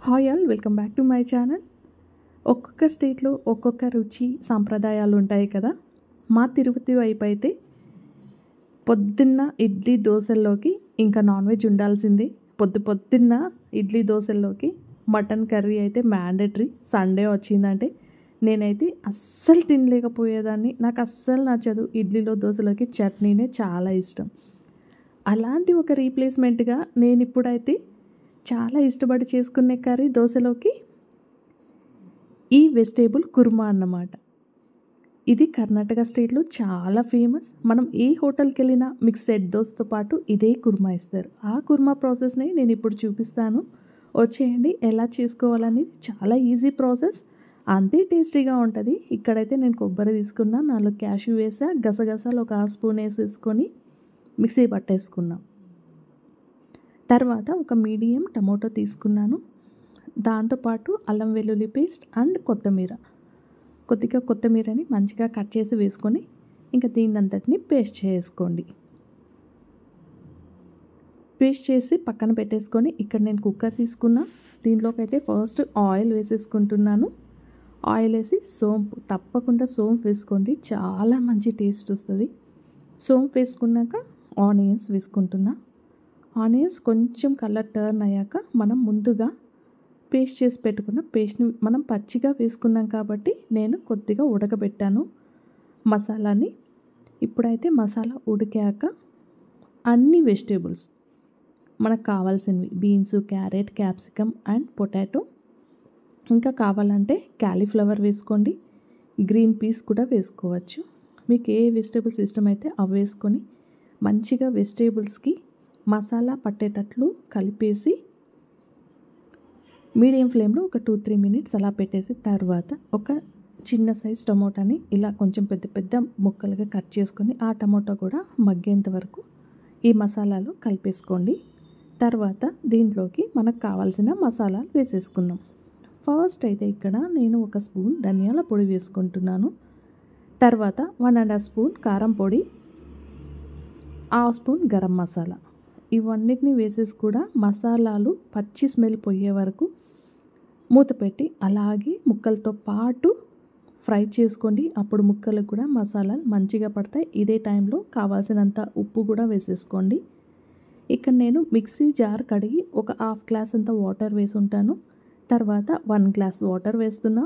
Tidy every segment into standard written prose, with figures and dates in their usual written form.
Hi all, welcome back to my channel. ఒక్కొక్క స్టేట్లో ఒక్కొక్క రుచి సాంప్రదాయాలు ఉంటాయి కదా. మా తిరుపతి వైపు అయితే పొద్దున్న ఇడ్లీ దోశల్లోకి ఇంకా నాన్ వెజ్ ఉండాల్సిందే. పొద్దున్న ఇడ్లీ దోశల్లోకి మటన్ కర్రీ అయితే మ్యాండేటరీ. సండే వచ్చిందంటే నేనైతే అస్సలు తినలేకపోయేదాన్ని. నాకు అస్సలు నచ్చదు. ఇడ్లీలో దోశలోకి చట్నీనే చాలా ఇష్టం. అలాంటి ఒక రీప్లేస్మెంట్గా నేను ఇప్పుడైతే చాలా ఇష్టపడి చేసుకునే కర్రీ దోశలోకి ఈ వెజిటేబుల్ కుర్మా అన్నమాట. ఇది కర్ణాటక స్టేట్లో చాలా ఫేమస్. మనం ఏ హోటల్కి వెళ్ళినా మీకు సెట్ దోశతో పాటు ఇదే కుర్మా ఇస్తారు. ఆ కుర్మా ప్రాసెస్ని నేను ఇప్పుడు చూపిస్తాను. వచ్చేయండి, ఎలా చేసుకోవాలనేది చాలా ఈజీ ప్రాసెస్, అంతే టేస్టీగా ఉంటుంది. ఇక్కడైతే నేను కొబ్బరి తీసుకున్నా, 4 క్యాష్యూ వేసా, గసగసాలు ఒక 1 స్పూన్ వేసేసుకొని మిక్సీ పట్టేసుకున్నాం. తర్వాత ఒక మీడియం టమోటో తీసుకున్నాను. దాంతోపాటు అల్లం వెల్లుల్లి పేస్ట్ అండ్ కొద్దిగా కొత్తిమీరని మంచిగా కట్ చేసి వేసుకొని ఇంకా దీన్నంతటిని పేస్ట్ చేసుకోండి. పేస్ట్ చేసి పక్కన పెట్టేసుకొని ఇక్కడ నేను కుక్కర్ తీసుకున్నా. దీంట్లోకి అయితే ఫస్ట్ ఆయిల్ వేసేసుకుంటున్నాను. ఆయిల్ వేసి సోంపు, తప్పకుండా సోంపు వేసుకోండి, చాలా మంచి టేస్ట్ వస్తుంది. సోంపు వేసుకున్నాక ఆనియన్స్ వేసుకుంటున్నా. ఆనియన్స్ కొంచెం కలర్ టర్న్ అయ్యాక మనం ముందుగా పేస్ట్ చేసి పెట్టుకున్న పేస్ట్ని మనం పచ్చిగా వేసుకున్నాం కాబట్టి నేను కొద్దిగా ఉడకబెట్టాను మసాలాని. ఇప్పుడైతే మసాలా ఉడికాక అన్ని వెజిటేబుల్స్ మనకు కావాల్సినవి beans, carrot, capsicum and potato, ఇంకా కావాలంటే క్యాలీఫ్లవర్ వేసుకోండి, గ్రీన్ పీస్ కూడా వేసుకోవచ్చు. మీకు ఏ వెజిటేబుల్స్ ఇష్టమైతే అవి వేసుకొని మంచిగా వెజిటేబుల్స్కి మసాలా పట్టేటట్లు కలిపేసి మీడియం ఫ్లేమ్లో ఒక 2-3 మినిట్స్ అలా పెట్టేసి తర్వాత ఒక చిన్న సైజ్ టమోటాని ఇలా కొంచెం పెద్ద ముక్కలుగా కట్ చేసుకొని ఆ టమోటా కూడా మగ్గేంత వరకు ఈ మసాలాలు కలిపేసుకోండి. తర్వాత దీంట్లోకి మనకు కావాల్సిన మసాలాలు వేసేసుకుందాం. ఫస్ట్ అయితే ఇక్కడ నేను 1 స్పూన్ ధనియాల పొడి వేసుకుంటున్నాను. తర్వాత 1.5 స్పూన్ కారం పొడి, 1/2 స్పూన్ గరం మసాలా, ఇవన్నిటిని వేసేసి కూడా మసాలాలు పచ్చి స్మెల్ పోయే వరకు మూత పెట్టి అలాగే ముక్కలతో పాటు ఫ్రై చేసుకోండి. అప్పుడు ముక్కలకు కూడా మసాలాలు మంచిగా పడతాయి. ఇదే టైంలో కావాల్సినంత ఉప్పు కూడా వేసేసుకోండి. ఇక్కడ నేను మిక్సీ జార్ కడిగి ఒక 1/2 గ్లాస్ అంత వాటర్ వేసి ఉంటాను. తర్వాత 1 గ్లాస్ వాటర్ వేస్తున్నా.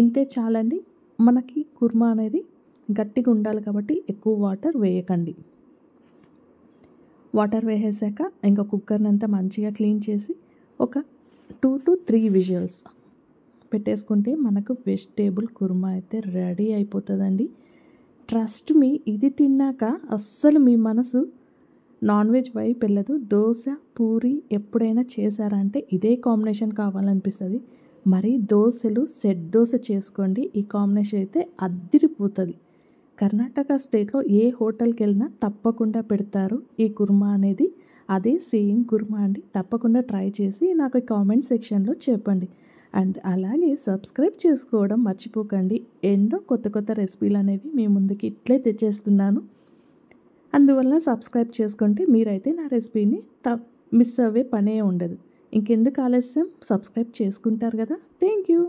ఇంతే చాలండి. మనకి కుర్మా అనేది గట్టిగా ఉండాలి కాబట్టి ఎక్కువ వాటర్ వేయకండి. వాటర్ వేసేసాక ఇంకా కుక్కర్ని అంతా మంచిగా క్లీన్ చేసి ఒక 2 to 3 విజిల్స్ పెట్టేసుకుంటే మనకు వెజిటేబుల్ కుర్మా అయితే రెడీ అయిపోతుందండి. ట్రస్ట్ మీ, ఇది తిన్నాక అస్సలు మీ మనసు నాన్ వెజ్ వైపు వెళ్ళదు. దోశ, పూరి ఎప్పుడైనా చేశారంటే ఇదే కాంబినేషన్ కావాలనిపిస్తుంది. మరి దోశలు సెట్ దోశ చేసుకోండి, ఈ కాంబినేషన్ అయితే అద్దిరిపోతుంది. కర్ణాటక స్టేట్లో ఏ హోటల్కి వెళ్ళినా తప్పకుండా పెడతారు ఈ కుర్మా అనేది. అదే సేమ్ కుర్మా అండి. తప్పకుండా ట్రై చేసి నాకు కామెంట్ సెక్షన్లో చెప్పండి. అండ్ అలాగే సబ్స్క్రైబ్ చేసుకోవడం మర్చిపోకండి. ఎన్నో కొత్త రెసిపీలు అనేవి మీ ముందుకి ఇట్లే తెచ్చేస్తున్నాను. అందువల్ల సబ్స్క్రైబ్ చేసుకుంటే మీరైతే నా రెసిపీని మిస్ అవ్వే పనే ఉండదు. ఇంకెందుకు ఆలస్యం, సబ్స్క్రైబ్ చేసుకుంటారు కదా. Thank you.